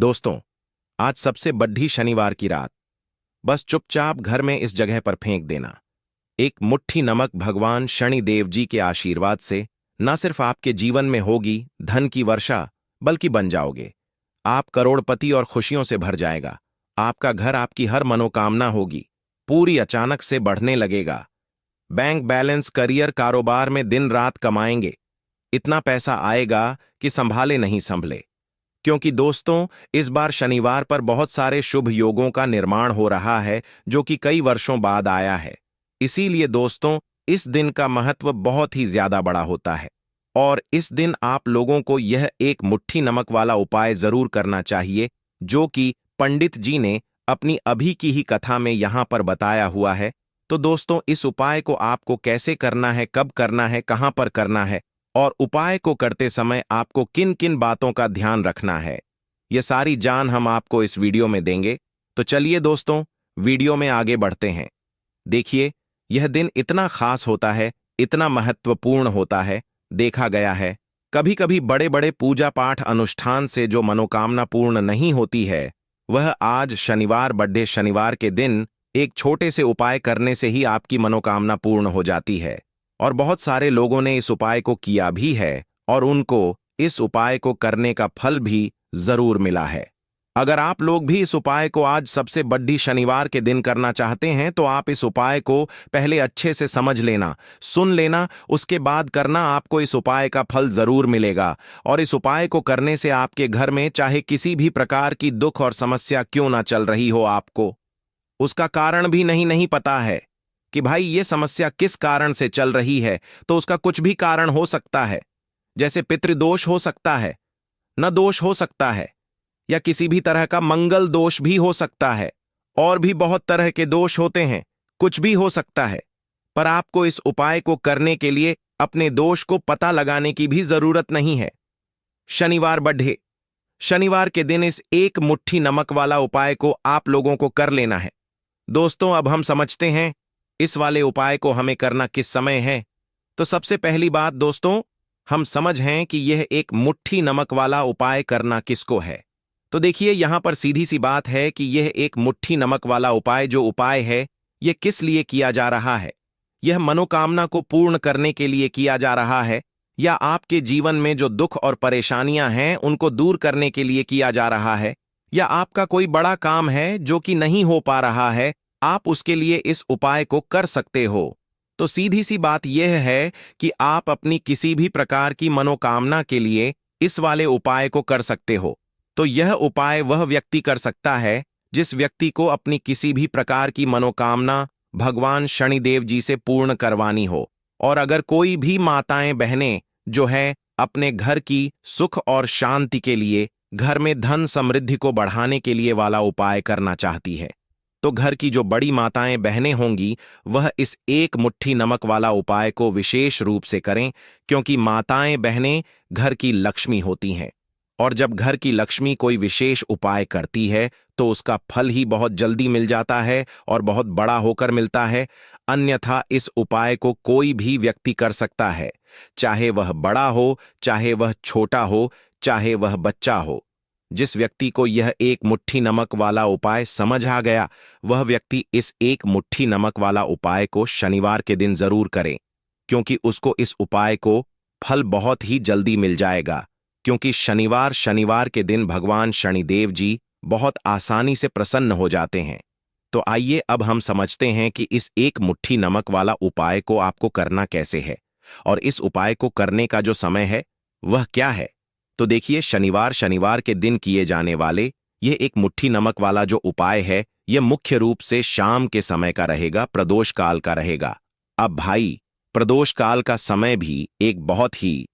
दोस्तों, आज सबसे बड्ढी शनिवार की रात। बस चुपचाप घर में इस जगह पर फेंक देना। एक मुट्ठी नमक भगवान शनिदेव जी के आशीर्वाद से न सिर्फ आपके जीवन में होगी धन की वर्षा, बल्कि बन जाओगे। आप करोड़पति और खुशियों से भर जाएगा। आपका घर आपकी हर मनोकामना होगी पूरी अचानक से बढ़ने लगेगा। बैंक बैलेंस, करियर, कारोबार में दिन रात कमाएंगे। इतना पैसा आएगा कि संभाले नहीं संभले। क्योंकि दोस्तों, इस बार शनिवार पर बहुत सारे शुभ योगों का निर्माण हो रहा है जो कि कई वर्षों बाद आया है। इसीलिए दोस्तों, इस दिन का महत्व बहुत ही ज्यादा बड़ा होता है और इस दिन आप लोगों को यह एक मुट्ठी नमक वाला उपाय जरूर करना चाहिए जो कि पंडित जी ने अपनी अभी की ही कथा में यहां पर बताया हुआ है। तो दोस्तों, इस उपाय को आपको कैसे करना है, कब करना है, कहां पर करना है और उपाय को करते समय आपको किन किन बातों का ध्यान रखना है, ये सारी जान हम आपको इस वीडियो में देंगे। तो चलिए दोस्तों, वीडियो में आगे बढ़ते हैं। देखिए, यह दिन इतना खास होता है, इतना महत्वपूर्ण होता है। देखा गया है कभी कभी बड़े बड़े पूजा पाठ अनुष्ठान से जो मनोकामना पूर्ण नहीं होती है, वह आज शनिवार, बड्ढे शनिवार के दिन एक छोटे से उपाय करने से ही आपकी मनोकामना पूर्ण हो जाती है। और बहुत सारे लोगों ने इस उपाय को किया भी है और उनको इस उपाय को करने का फल भी जरूर मिला है। अगर आप लोग भी इस उपाय को आज सबसे बड्ढी शनिवार के दिन करना चाहते हैं तो आप इस उपाय को पहले अच्छे से समझ लेना, सुन लेना, उसके बाद करना। आपको इस उपाय का फल जरूर मिलेगा और इस उपाय को करने से आपके घर में चाहे किसी भी प्रकार की दुख और समस्या क्यों ना चल रही हो, आपको उसका कारण भी नहीं पता है कि भाई ये समस्या किस कारण से चल रही है, तो उसका कुछ भी कारण हो सकता है। जैसे पितृदोष हो सकता है, न दोष हो सकता है, या किसी भी तरह का मंगल दोष भी हो सकता है, और भी बहुत तरह के दोष होते हैं, कुछ भी हो सकता है। पर आपको इस उपाय को करने के लिए अपने दोष को पता लगाने की भी जरूरत नहीं है। शनिवार बड्ढे शनिवार के दिन इस एक मुट्ठी नमक वाला उपाय को आप लोगों को कर लेना है। दोस्तों, अब हम समझते हैं इस वाले उपाय को हमें करना किस समय है। तो सबसे पहली बात दोस्तों, हम समझ हैं कि यह एक मुट्ठी नमक वाला उपाय करना किसको है। तो देखिए, यहां पर सीधी सी बात है कि यह एक मुट्ठी नमक वाला उपाय जो उपाय है, यह किस लिए किया जा रहा है। यह मनोकामना को पूर्ण करने के लिए किया जा रहा है, या आपके जीवन में जो दुख और परेशानियां हैं उनको दूर करने के लिए किया जा रहा है, या आपका कोई बड़ा काम है जो कि नहीं हो पा रहा है, आप उसके लिए इस उपाय को कर सकते हो। तो सीधी सी बात यह है कि आप अपनी किसी भी प्रकार की मनोकामना के लिए इस वाले उपाय को कर सकते हो। तो यह उपाय वह व्यक्ति कर सकता है जिस व्यक्ति को अपनी किसी भी प्रकार की मनोकामना भगवान शनिदेव जी से पूर्ण करवानी हो। और अगर कोई भी माताएं बहनें जो है अपने घर की सुख और शांति के लिए, घर में धन समृद्धि को बढ़ाने के लिए वाला उपाय करना चाहती है, तो घर की जो बड़ी माताएं बहनें होंगी वह इस एक मुट्ठी नमक वाला उपाय को विशेष रूप से करें, क्योंकि माताएं बहनें घर की लक्ष्मी होती हैं। और जब घर की लक्ष्मी कोई विशेष उपाय करती है तो उसका फल ही बहुत जल्दी मिल जाता है और बहुत बड़ा होकर मिलता है। अन्यथा इस उपाय को कोई भी व्यक्ति कर सकता है, चाहे वह बड़ा हो, चाहे वह छोटा हो, चाहे वह बच्चा हो। जिस व्यक्ति को यह एक मुट्ठी नमक वाला उपाय समझ आ गया, वह व्यक्ति इस एक मुट्ठी नमक वाला उपाय को शनिवार के दिन जरूर करें, क्योंकि उसको इस उपाय को फल बहुत ही जल्दी मिल जाएगा। क्योंकि शनिवार के दिन भगवान शनिदेव जी बहुत आसानी से प्रसन्न हो जाते हैं। तो आइए अब हम समझते हैं कि इस एक मुट्ठी नमक वाला उपाय को आपको करना कैसे है और इस उपाय को करने का जो समय है वह क्या है। तो देखिए, शनिवार के दिन किए जाने वाले यह एक मुट्ठी नमक वाला जो उपाय है, यह मुख्य रूप से शाम के समय का रहेगा, प्रदोष काल का रहेगा। अब भाई, प्रदोष काल का समय भी एक बहुत ही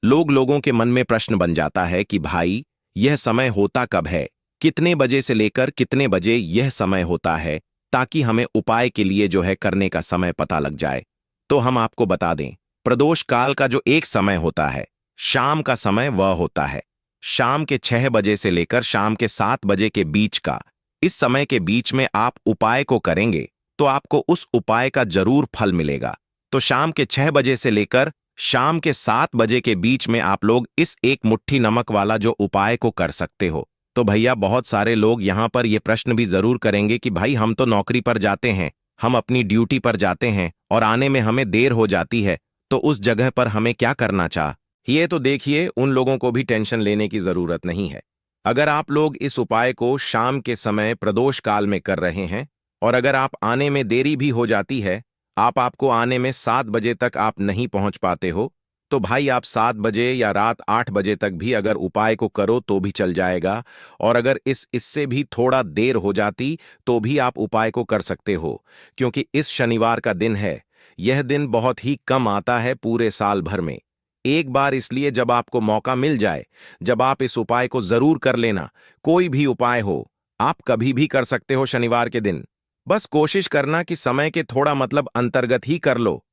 लोगों के मन में प्रश्न बन जाता है कि भाई यह समय होता कब है, कितने बजे से लेकर कितने बजे यह समय होता है, ताकि हमें उपाय के लिए जो है करने का समय पता लग जाए। तो हम आपको बता दें, प्रदोष काल का जो एक समय होता है, शाम का समय, वह होता है शाम के 6 बजे से लेकर शाम के 7 बजे के बीच का। इस समय के बीच में आप उपाय को करेंगे तो आपको उस उपाय का जरूर फल मिलेगा। तो शाम के 6 बजे से लेकर शाम के 7 बजे के बीच में आप लोग इस एक मुट्ठी नमक वाला जो उपाय को कर सकते हो। तो भैया बहुत सारे लोग यहाँ पर ये प्रश्न भी जरूर करेंगे कि भाई हम तो नौकरी पर जाते हैं, हम अपनी ड्यूटी पर जाते हैं और आने में हमें देर हो जाती है, तो उस जगह पर हमें क्या करना चाहिए। तो देखिए, उन लोगों को भी टेंशन लेने की जरूरत नहीं है। अगर आप लोग इस उपाय को शाम के समय प्रदोष काल में कर रहे हैं और अगर आप आने में देरी भी हो जाती है, आपको आने में 7 बजे तक आप नहीं पहुंच पाते हो, तो भाई आप 7 बजे या रात 8 बजे तक भी अगर उपाय को करो तो भी चल जाएगा। और अगर इससे भी थोड़ा देर हो जाती तो भी आप उपाय को कर सकते हो, क्योंकि इस शनिवार का दिन है। यह दिन बहुत ही कम आता है पूरे साल भर में। एक बार इसलिए जब आपको मौका मिल जाए, जब आप इस उपाय को जरूर कर लेना। कोई भी उपाय हो, आप कभी भी कर सकते हो शनिवार के दिन। बस कोशिश करना कि समय के थोड़ा अंतर्गत ही कर लो।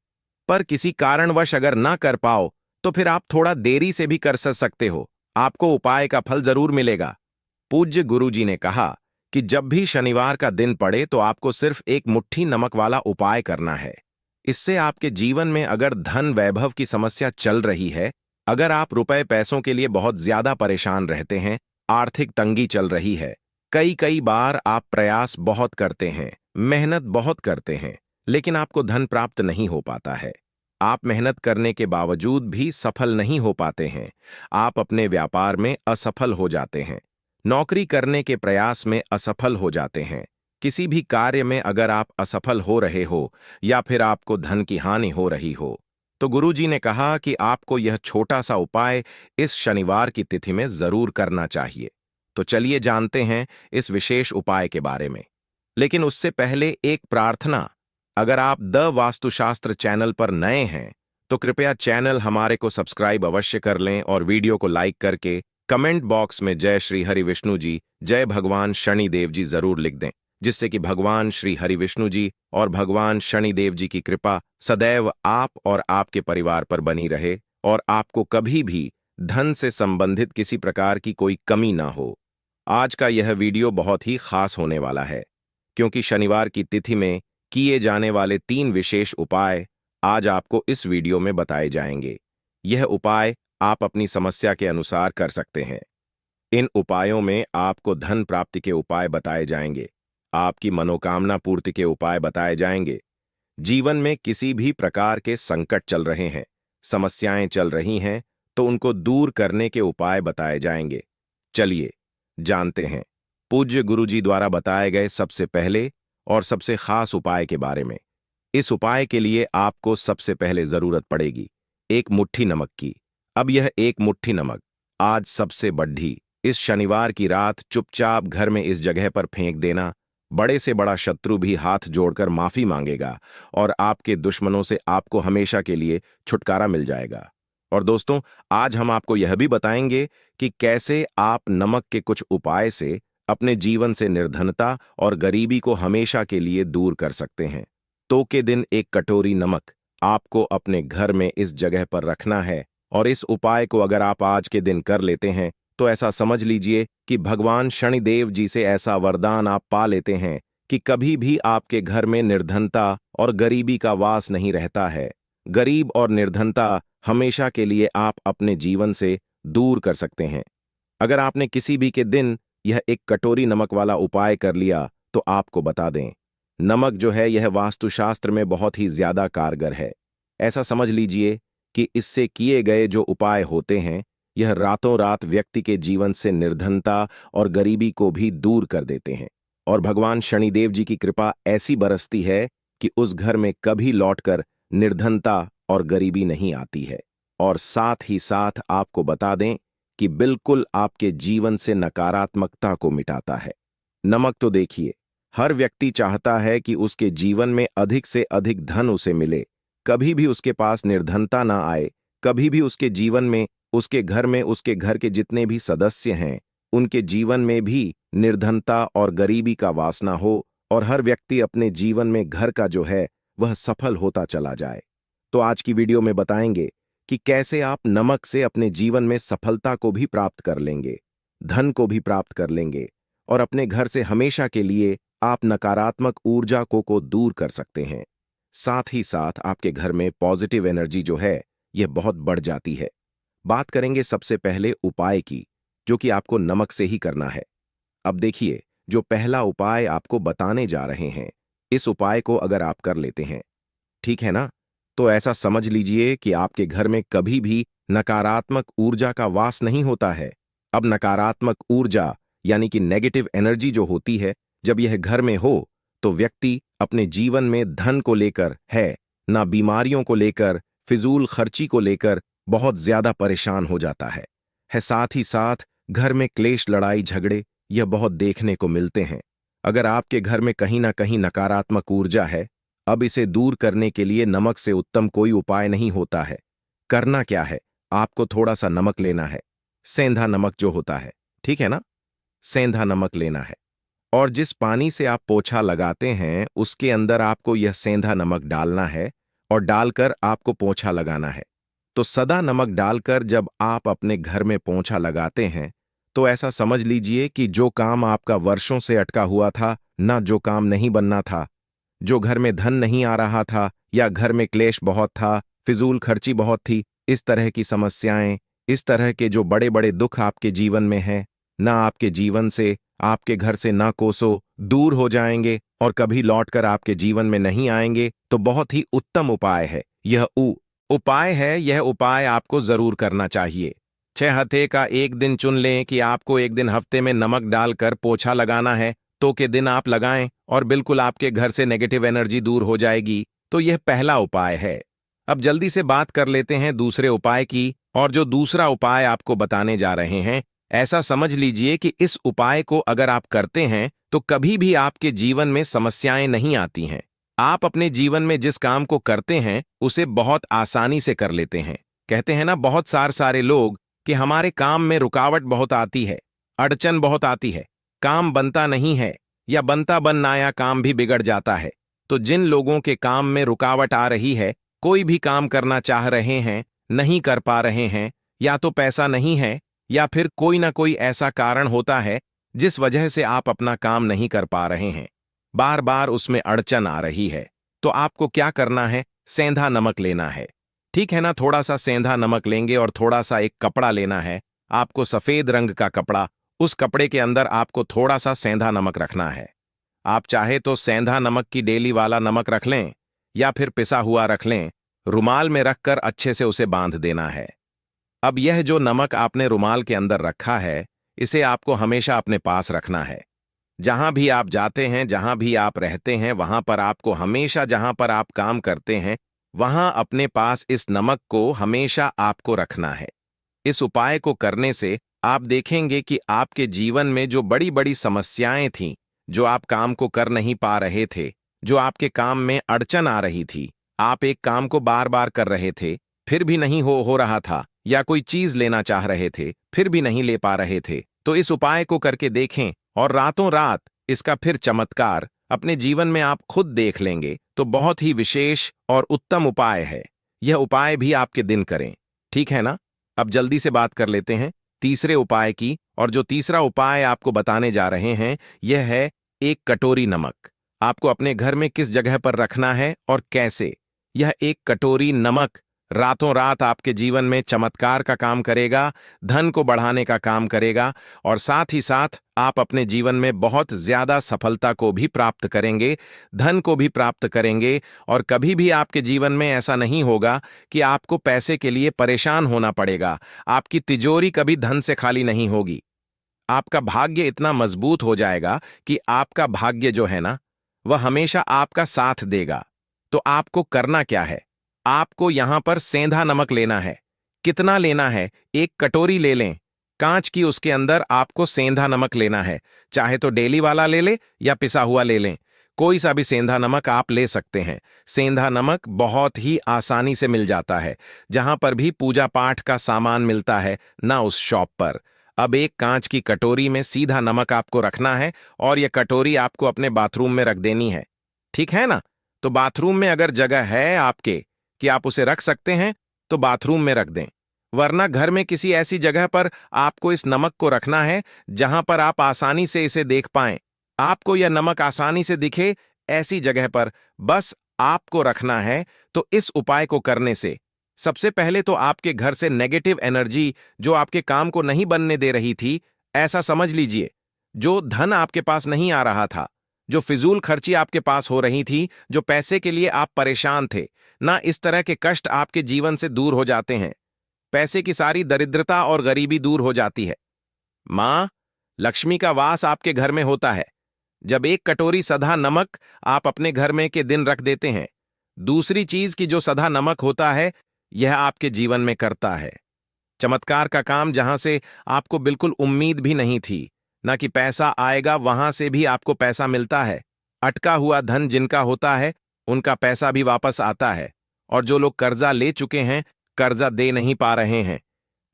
पर किसी कारणवश अगर ना कर पाओ तो फिर आप थोड़ा देरी से भी कर सकते हो, आपको उपाय का फल जरूर मिलेगा। पूज्य गुरुजी ने कहा कि जब भी शनिवार का दिन पड़े तो आपको सिर्फ एक मुट्ठी नमक वाला उपाय करना है। इससे आपके जीवन में अगर धन वैभव की समस्या चल रही है, अगर आप रुपए पैसों के लिए बहुत ज्यादा परेशान रहते हैं, आर्थिक तंगी चल रही है, कई कई बार आप प्रयास बहुत करते हैं, मेहनत बहुत करते हैं, लेकिन आपको धन प्राप्त नहीं हो पाता है। आप मेहनत करने के बावजूद भी सफल नहीं हो पाते हैं। आप अपने व्यापार में असफल हो जाते हैं, नौकरी करने के प्रयास में असफल हो जाते हैं, किसी भी कार्य में अगर आप असफल हो रहे हो या फिर आपको धन की हानि हो रही हो, तो गुरुजी ने कहा कि आपको यह छोटा सा उपाय इस शनिवार की तिथि में जरूर करना चाहिए। तो चलिए जानते हैं इस विशेष उपाय के बारे में। लेकिन उससे पहले एक प्रार्थना। अगर आप द वास्तुशास्त्र चैनल पर नए हैं तो कृपया चैनल हमारे को सब्सक्राइब अवश्य कर लें और वीडियो को लाइक करके कमेंट बॉक्स में जय श्री हरि विष्णु जी, जय भगवान शनिदेव जी जरूर लिख दें, जिससे कि भगवान श्री हरि विष्णु जी और भगवान शनिदेव जी की कृपा सदैव आप और आपके परिवार पर बनी रहे और आपको कभी भी धन से संबंधित किसी प्रकार की कोई कमी ना हो। आज का यह वीडियो बहुत ही खास होने वाला है, क्योंकि शनिवार की तिथि में किए जाने वाले 3 विशेष उपाय आज आपको इस वीडियो में बताए जाएंगे। यह उपाय आप अपनी समस्या के अनुसार कर सकते हैं। इन उपायों में आपको धन प्राप्ति के उपाय बताए जाएंगे, आपकी मनोकामना पूर्ति के उपाय बताए जाएंगे। जीवन में किसी भी प्रकार के संकट चल रहे हैं, समस्याएं चल रही हैं, तो उनको दूर करने के उपाय बताए जाएंगे। चलिए जानते हैं पूज्य गुरुजी द्वारा बताए गए सबसे पहले और सबसे खास उपाय के बारे में। इस उपाय के लिए आपको सबसे पहले जरूरत पड़ेगी एक मुट्ठी नमक की। अब यह एक मुट्ठी नमक आज सबसे बढ़ी इस शनिवार की रात चुपचाप घर में इस जगह पर फेंक देना। बड़े से बड़ा शत्रु भी हाथ जोड़कर माफी मांगेगा और आपके दुश्मनों से आपको हमेशा के लिए छुटकारा मिल जाएगा। और दोस्तों, आज हम आपको यह भी बताएंगे कि कैसे आप नमक के कुछ उपाय से अपने जीवन से निर्धनता और गरीबी को हमेशा के लिए दूर कर सकते हैं। तो के दिन एक कटोरी नमक आपको अपने घर में इस जगह पर रखना है और इस उपाय को अगर आप आज के दिन कर लेते हैं तो ऐसा समझ लीजिए कि भगवान शनिदेव जी से ऐसा वरदान आप पा लेते हैं कि कभी भी आपके घर में निर्धनता और गरीबी का वास नहीं रहता है। गरीब और निर्धनता हमेशा के लिए आप अपने जीवन से दूर कर सकते हैं। अगर आपने किसी भी के दिन यह एक कटोरी नमक वाला उपाय कर लिया तो आपको बता दें, नमक जो है यह वास्तुशास्त्र में बहुत ही ज्यादा कारगर है। ऐसा समझ लीजिए कि इससे किए गए जो उपाय होते हैं, यह रातों रात व्यक्ति के जीवन से निर्धनता और गरीबी को भी दूर कर देते हैं। और भगवान शनिदेव जी की कृपा ऐसी बरसती है कि उस घर में कभी लौटकर निर्धनता और गरीबी नहीं आती है। और साथ ही साथ आपको बता दें कि बिल्कुल आपके जीवन से नकारात्मकता को मिटाता है। नमक तो देखिए, हर व्यक्ति चाहता है कि उसके जीवन में अधिक से अधिक धन उसे मिले, कभी भी उसके पास निर्धनता ना आए, कभी भी उसके जीवन में, उसके घर में, उसके घर के जितने भी सदस्य हैं उनके जीवन में भी निर्धनता और गरीबी का वासना हो और हर व्यक्ति अपने जीवन में घर का जो है वह सफल होता चला जाए। तो आज की वीडियो में बताएंगे कि कैसे आप नमक से अपने जीवन में सफलता को भी प्राप्त कर लेंगे, धन को भी प्राप्त कर लेंगे और अपने घर से हमेशा के लिए आप नकारात्मक ऊर्जा को दूर कर सकते हैं। साथ ही साथ आपके घर में पॉजिटिव एनर्जी जो है यह बहुत बढ़ जाती है। बात करेंगे सबसे पहले उपाय की, जो कि आपको नमक से ही करना है। अब देखिए, जो पहला उपाय आपको बताने जा रहे हैं, इस उपाय को अगर आप कर लेते हैं, ठीक है ना, तो ऐसा समझ लीजिए कि आपके घर में कभी भी नकारात्मक ऊर्जा का वास नहीं होता है। अब नकारात्मक ऊर्जा यानी कि नेगेटिव एनर्जी जो होती है, जब यह घर में हो तो व्यक्ति अपने जीवन में धन को लेकर है ना, बीमारियों को लेकर, फिजूल खर्ची को लेकर बहुत ज्यादा परेशान हो जाता है। साथ ही साथ घर में क्लेश, लड़ाई झगड़े यह बहुत देखने को मिलते हैं। अगर आपके घर में कहीं ना कहीं नकारात्मक ऊर्जा है, अब इसे दूर करने के लिए नमक से उत्तम कोई उपाय नहीं होता है। करना क्या है, आपको थोड़ा सा नमक लेना है, सेंधा नमक जो होता है, ठीक है ना, सेंधा नमक लेना है, और जिस पानी से आप पोछा लगाते हैं उसके अंदर आपको यह सेंधा नमक डालना है और डालकर आपको पोछा लगाना है। तो सदा नमक डालकर जब आप अपने घर में पोछा लगाते हैं तो ऐसा समझ लीजिए कि जो काम आपका वर्षों से अटका हुआ था, ना जो काम नहीं बनना था, जो घर में धन नहीं आ रहा था, या घर में क्लेश बहुत था, फिजूल खर्ची बहुत थी, इस तरह की समस्याएं, इस तरह के जो बड़े बड़े दुख आपके जीवन में हैं, ना आपके जीवन से, आपके घर से ना कोसों दूर हो जाएंगे और कभी लौटकर आपके जीवन में नहीं आएंगे। तो बहुत ही उत्तम उपाय है यह उपाय है। यह उपाय आपको जरूर करना चाहिए। 6 हफ्ते का एक दिन चुन लें कि आपको एक दिन हफ्ते में नमक डालकर पोछा लगाना है, तो के दिन आप लगाएं और बिल्कुल आपके घर से नेगेटिव एनर्जी दूर हो जाएगी। तो यह पहला उपाय है। अब जल्दी से बात कर लेते हैं दूसरे उपाय की, और जो दूसरा उपाय आपको बताने जा रहे हैं, ऐसा समझ लीजिए कि इस उपाय को अगर आप करते हैं तो कभी भी आपके जीवन में समस्याएं नहीं आती हैं। आप अपने जीवन में जिस काम को करते हैं उसे बहुत आसानी से कर लेते हैं। कहते हैं ना बहुत सारे लोग कि हमारे काम में रुकावट बहुत आती है, अड़चन बहुत आती है, काम बनता नहीं है, या बनता बनाया काम भी बिगड़ जाता है। तो जिन लोगों के काम में रुकावट आ रही है, कोई भी काम करना चाह रहे हैं, नहीं कर पा रहे हैं, या तो पैसा नहीं है, या फिर कोई ना कोई ऐसा कारण होता है जिस वजह से आप अपना काम नहीं कर पा रहे हैं, बार बार उसमें अड़चन आ रही है, तो आपको क्या करना है, सेंधा नमक लेना है। ठीक है ना, थोड़ा सा सेंधा नमक लेंगे और थोड़ा सा एक कपड़ा लेना है, आपको सफेद रंग का कपड़ा, उस कपड़े के अंदर आपको थोड़ा सा सेंधा नमक रखना है। आप चाहे तो सेंधा नमक की डेली वाला नमक रख लें या फिर पिसा हुआ रख लें, रुमाल में रखकर अच्छे से उसे बांध देना है। अब यह जो नमक आपने रुमाल के अंदर रखा है, इसे आपको हमेशा अपने पास रखना है। जहां भी आप जाते हैं, जहां भी आप रहते हैं, वहां पर आपको हमेशा, जहां पर आप काम करते हैं, वहां अपने पास इस नमक को हमेशा आपको रखना है। इस उपाय को करने से आप देखेंगे कि आपके जीवन में जो बड़ी बड़ी समस्याएं थीं, जो आप काम को कर नहीं पा रहे थे, जो आपके काम में अड़चन आ रही थी, आप एक काम को बार बार कर रहे थे फिर भी नहीं हो रहा था, या कोई चीज लेना चाह रहे थे फिर भी नहीं ले पा रहे थे, तो इस उपाय को करके देखें और रातों रात इसका फिर चमत्कार अपने जीवन में आप खुद देख लेंगे। तो बहुत ही विशेष और उत्तम उपाय है। यह उपाय भी आपके दिन करें, ठीक है ना। अब जल्दी से बात कर लेते हैं तीसरे उपाय की, और जो तीसरा उपाय आपको बताने जा रहे हैं यह है 1 कटोरी नमक। आपको अपने घर में किस जगह पर रखना है और कैसे। यह 1 कटोरी नमक रातों रात आपके जीवन में चमत्कार का काम करेगा, धन को बढ़ाने का काम करेगा, और साथ ही साथ आप अपने जीवन में बहुत ज्यादा सफलता को भी प्राप्त करेंगे, धन को भी प्राप्त करेंगे, और कभी भी आपके जीवन में ऐसा नहीं होगा कि आपको पैसे के लिए परेशान होना पड़ेगा। आपकी तिजोरी कभी धन से खाली नहीं होगी। आपका भाग्य इतना मजबूत हो जाएगा कि आपका भाग्य जो है ना, वह हमेशा आपका साथ देगा। तो आपको करना क्या है, आपको यहां पर सेंधा नमक लेना है। कितना लेना है, 1 कटोरी ले लें कांच की, उसके अंदर आपको सेंधा नमक लेना है। चाहे तो डेली वाला ले ले या पिसा हुआ ले लें, कोई सा भी सेंधा नमक आप ले सकते हैं। सेंधा नमक बहुत ही आसानी से मिल जाता है, जहां पर भी पूजा पाठ का सामान मिलता है ना, उस शॉप पर। अब एक कांच की कटोरी में सीधा नमक आपको रखना है, और यह कटोरी आपको अपने बाथरूम में रख देनी है, ठीक है ना। तो बाथरूम में अगर जगह है आपके कि आप उसे रख सकते हैं तो बाथरूम में रख दें, वरना घर में किसी ऐसी जगह पर आपको इस नमक को रखना है जहां पर आप आसानी से इसे देख पाएं। आपको यह नमक आसानी से दिखे, ऐसी जगह पर बस आपको रखना है। तो इस उपाय को करने से सबसे पहले तो आपके घर से नेगेटिव एनर्जी जो आपके काम को नहीं बनने दे रही थी, ऐसा समझ लीजिए। जो धन आपके पास नहीं आ रहा था, जो फिजूल खर्ची आपके पास हो रही थी, जो पैसे के लिए आप परेशान थे ना, इस तरह के कष्ट आपके जीवन से दूर हो जाते हैं। पैसे की सारी दरिद्रता और गरीबी दूर हो जाती है। मां, लक्ष्मी का वास आपके घर में होता है जब एक कटोरी सधा नमक आप अपने घर में के दिन रख देते हैं। दूसरी चीज की जो सधा नमक होता है, यह आपके जीवन में करता है चमत्कार का काम, जहां से आपको बिल्कुल उम्मीद भी नहीं थी ना कि पैसा आएगा, वहां से भी आपको पैसा मिलता है। अटका हुआ धन जिनका होता है, उनका पैसा भी वापस आता है। और जो लोग कर्जा ले चुके हैं, कर्जा दे नहीं पा रहे हैं,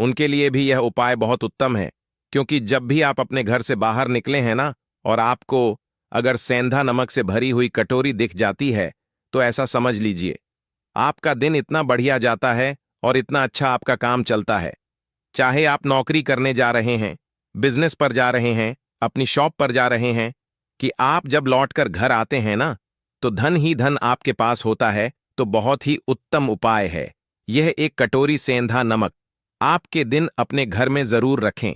उनके लिए भी यह उपाय बहुत उत्तम है। क्योंकि जब भी आप अपने घर से बाहर निकले हैं ना, और आपको अगर सेंधा नमक से भरी हुई कटोरी दिख जाती है, तो ऐसा समझ लीजिए आपका दिन इतना बढ़िया जाता है और इतना अच्छा आपका काम चलता है। चाहे आप नौकरी करने जा रहे हैं, बिजनेस पर जा रहे हैं, अपनी शॉप पर जा रहे हैं, कि आप जब लौटकर घर आते हैं ना, तो धन ही धन आपके पास होता है। तो बहुत ही उत्तम उपाय है यह, एक कटोरी सेंधा नमक आपके दिन अपने घर में जरूर रखें,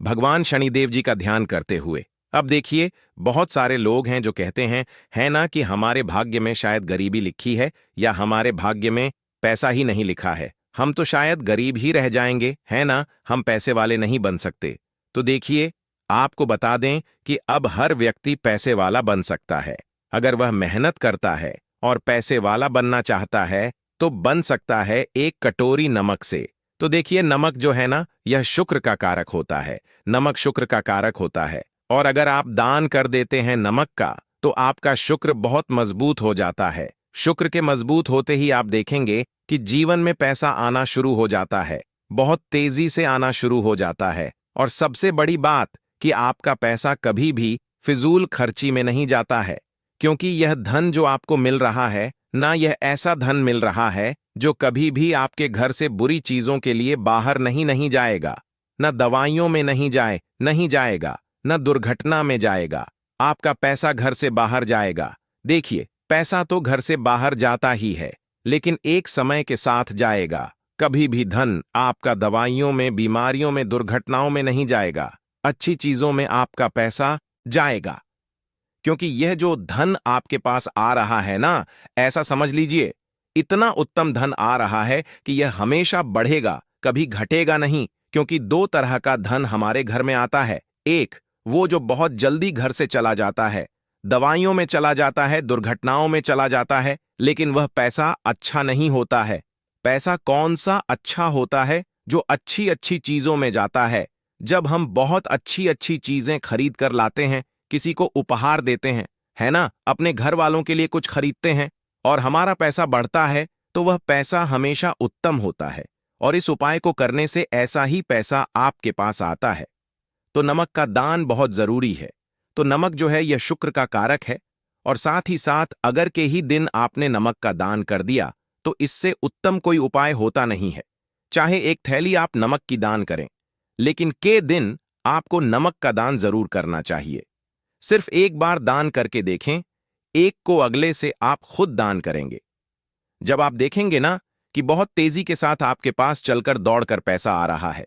भगवान शनिदेव जी का ध्यान करते हुए। अब देखिए, बहुत सारे लोग हैं जो कहते हैं, है ना, कि हमारे भाग्य में शायद गरीबी लिखी है, या हमारे भाग्य में पैसा ही नहीं लिखा है, हम तो शायद गरीब ही रह जाएंगे, है ना, हम पैसे वाले नहीं बन सकते। तो देखिए, आपको बता दें कि अब हर व्यक्ति पैसे वाला बन सकता है। अगर वह मेहनत करता है और पैसे वाला बनना चाहता है, तो बन सकता है एक कटोरी नमक से। तो देखिए, नमक जो है ना, यह शुक्र का कारक होता है, नमक शुक्र का कारक होता है। और अगर आप दान कर देते हैं नमक का, तो आपका शुक्र बहुत मजबूत हो जाता है। शुक्र के मजबूत होते ही आप देखेंगे कि जीवन में पैसा आना शुरू हो जाता है, बहुत तेजी से आना शुरू हो जाता है। और सबसे बड़ी बात कि आपका पैसा कभी भी फिजूल खर्ची में नहीं जाता है, क्योंकि यह धन जो आपको मिल रहा है ना, यह ऐसा धन मिल रहा है जो कभी भी आपके घर से बुरी चीजों के लिए बाहर नहीं जाएगा, न दवाइयों में नहीं जाएगा, न दुर्घटना में जाएगा। आपका पैसा घर से बाहर जाएगा। देखिए, पैसा तो घर से बाहर जाता ही है, लेकिन एक समय के साथ जाएगा। कभी भी धन आपका दवाइयों में, बीमारियों में, दुर्घटनाओं में नहीं जाएगा, अच्छी चीजों में आपका पैसा जाएगा। क्योंकि यह जो धन आपके पास आ रहा है ना, ऐसा समझ लीजिए इतना उत्तम धन आ रहा है कि यह हमेशा बढ़ेगा, कभी घटेगा नहीं। क्योंकि दो तरह का धन हमारे घर में आता है। एक, वो जो बहुत जल्दी घर से चला जाता है, दवाइयों में चला जाता है, दुर्घटनाओं में चला जाता है, लेकिन वह पैसा अच्छा नहीं होता है। पैसा कौन सा अच्छा होता है? जो अच्छी अच्छी चीजों में जाता है। जब हम बहुत अच्छी अच्छी चीजें खरीद कर लाते हैं, किसी को उपहार देते हैं, है ना, अपने घर वालों के लिए कुछ खरीदते हैं, और हमारा पैसा बढ़ता है, तो वह पैसा हमेशा उत्तम होता है। और इस उपाय को करने से ऐसा ही पैसा आपके पास आता है। तो नमक का दान बहुत जरूरी है। तो नमक जो है, यह शुक्र का कारक है, और साथ ही साथ अगर के ही दिन आपने नमक का दान कर दिया, तो इससे उत्तम कोई उपाय होता नहीं है। चाहे एक थैली आप नमक की दान करें, लेकिन के दिन आपको नमक का दान जरूर करना चाहिए। सिर्फ एक बार दान करके देखें, एक को अगले से आप खुद दान करेंगे। जब आप देखेंगे ना कि बहुत तेजी के साथ आपके पास चलकर दौड़कर पैसा आ रहा है,